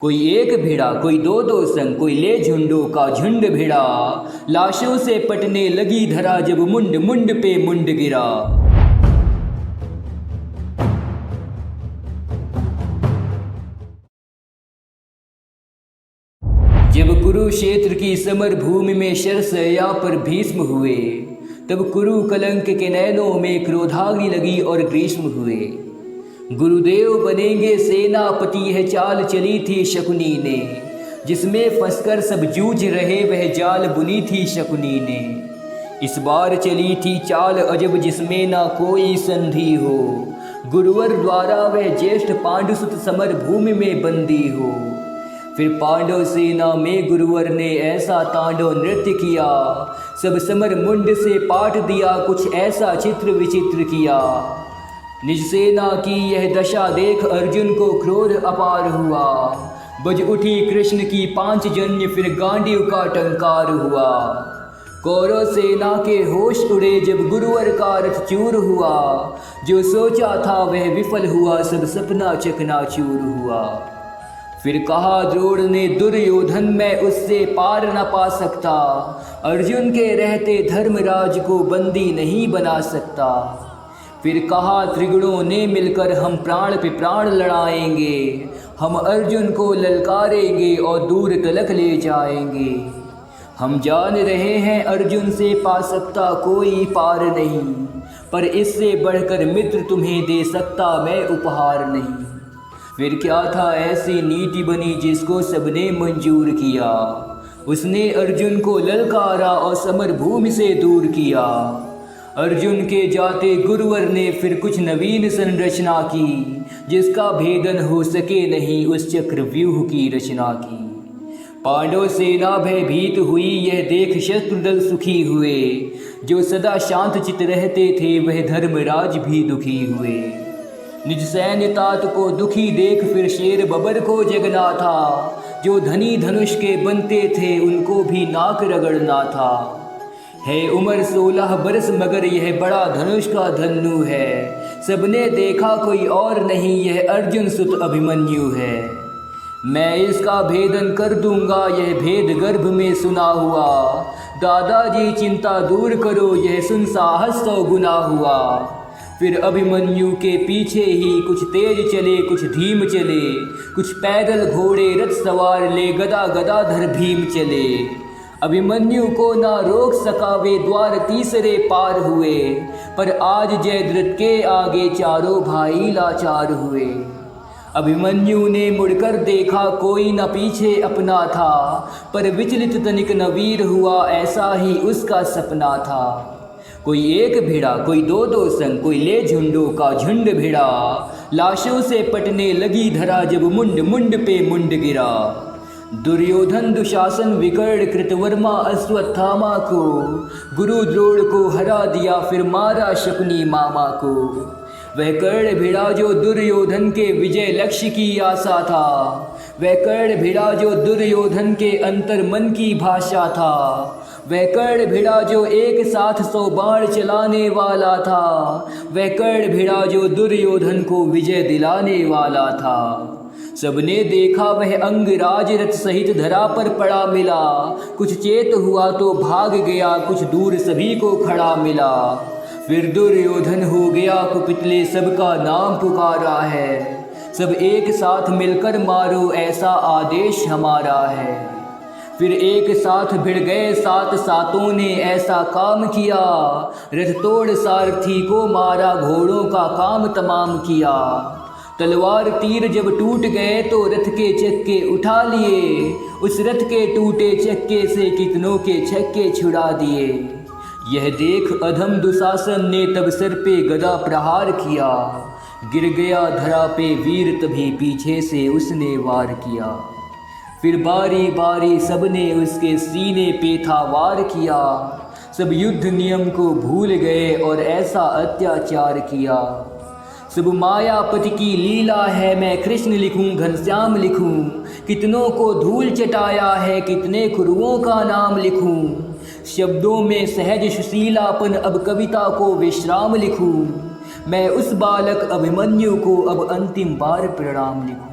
कोई एक भिड़ा, कोई दो दो संग, कोई ले झुंडों का झुंड भिड़ा। लाशों से पटने लगी धरा, जब मुंड मुंड पे मुंड गिरा। जब कुरुक्षेत्र की समर भूमि में शरशय्या पर भीष्म हुए, तब कुरु कलंक के नैनों में क्रोधाग्नि लगी और ग्रीष्म हुए। गुरुदेव बनेंगे सेनापति, यह चाल चली थी शकुनी ने, जिसमें फंसकर सब जूझ रहे वह जाल बुनी थी शकुनी ने। इस बार चली थी चाल अजब, जिसमें ना कोई संधि हो, गुरुवर द्वारा वह ज्येष्ठ पांडुसुत समर भूमि में बंदी हो। फिर पांडव सेना में गुरुवर ने ऐसा तांडव नृत्य किया, सब समर मुंड से पाट दिया, कुछ ऐसा चित्र विचित्र किया। निज सेना की यह दशा देख अर्जुन को क्रोध अपार हुआ, बज उठी कृष्ण की पांचजन्य, फिर गांडीव का टंकार हुआ। कौरव सेना के होश उड़े जब गुरुवर का रथ चूर हुआ, जो सोचा था वह विफल हुआ, सब सपना चकनाचूर हुआ। फिर कहा द्रोण ने दुर्योधन, मैं उससे पार न पा सकता, अर्जुन के रहते धर्मराज को बंदी नहीं बना सकता। फिर कहा त्रिगुणों ने मिलकर, हम प्राण पे प्राण लड़ाएंगे, हम अर्जुन को ललकारेंगे और दूर तलक ले जाएंगे। हम जान रहे हैं अर्जुन से पा सकता कोई पार नहीं, पर इससे बढ़कर मित्र तुम्हें दे सकता मैं उपहार नहीं। फिर क्या था ऐसी नीति बनी जिसको सबने मंजूर किया, उसने अर्जुन को ललकारा और समर भूमि से दूर किया। अर्जुन के जाते गुरुवर ने फिर कुछ नवीन संरचना की, जिसका भेदन हो सके नहीं, उस चक्रव्यूह की रचना की। पांडव सेना भयभीत हुई यह देख शत्रुदल सुखी हुए, जो सदा शांत चित रहते थे वह धर्मराज भी दुखी हुए। निज सैन्य तात को दुखी देख फिर शेर बबर को जगना था, जो धनी धनुष के बनते थे उनको भी नाक रगड़ना था। है उम्र 16 बरस मगर यह बड़ा धनुष का धन्नु है, सबने देखा कोई और नहीं यह अर्जुन सुत अभिमन्यु है। मैं इसका भेदन कर दूंगा, यह भेद गर्भ में सुना हुआ, दादाजी चिंता दूर करो, यह सुन साहस 100 गुना हुआ। फिर अभिमन्यु के पीछे ही कुछ तेज चले कुछ धीम चले, कुछ पैदल घोड़े रथ सवार ले, गदा गदाधर भीम चले। अभिमन्यु को ना रोक सका वे द्वार तीसरे पार हुए, पर आज जयद्रथ के आगे चारों भाई लाचार हुए। अभिमन्यु ने मुड़कर देखा कोई न पीछे अपना था, पर विचलित तनिक न वीर हुआ, ऐसा ही उसका सपना था। कोई एक भिड़ा, कोई दो दो संग, कोई ले झुंडों का झुंड भिड़ा। लाशों से पटने लगी धरा, जब मुंड मुंड पे मुंड गिरा। दुर्योधन दुशासन विकर्ण कृतवर्मा अश्वत्थामा को, गुरु द्रोण को हरा दिया, फिर मारा शकुनी मामा को। वह कर्ण भिड़ा जो दुर्योधन के विजय लक्ष्य की आशा था, वह कर्ण भिड़ा जो दुर्योधन के अंतर मन की भाषा था, वह कर्ण भिड़ा जो एक साथ 100 बाण चलाने वाला था, वह कर्ण भिड़ा जो दुर्योधन को विजय दिलाने वाला था। सबने देखा वह अंगराज रथ सहित धरा पर पड़ा मिला, कुछ चेत हुआ तो भाग गया, कुछ दूर सभी को खड़ा मिला। फिर दुर्योधन हो गया कुपितले, सबका नाम पुकारा है, सब एक साथ मिलकर मारो ऐसा आदेश हमारा है। फिर एक साथ भिड़ गए 7 सातों ने ऐसा काम किया, रथ तोड़ सारथी को मारा, घोड़ों का काम तमाम किया। तलवार तीर जब टूट गए तो रथ के चक्के उठा लिए, उस रथ के टूटे चक्के से कितनों के छक्के छुड़ा दिए। यह देख अधम दुशासन ने तब सर पे गदा प्रहार किया, गिर गया धरा पे वीर, तभी पीछे से उसने वार किया। फिर बारी बारी सबने उसके सीने पे था वार किया, सब युद्ध नियम को भूल गए और ऐसा अत्याचार किया। सब मायापति की लीला है, मैं कृष्ण लिखूं घनश्याम लिखूं, कितनों को धूल चटाया है, कितने खुरुओं का नाम लिखूं। शब्दों में सहज सुशीलापन, अब कविता को विश्राम लिखूं, मैं उस बालक अभिमन्यु को अब अंतिम बार प्रणाम लिखूं।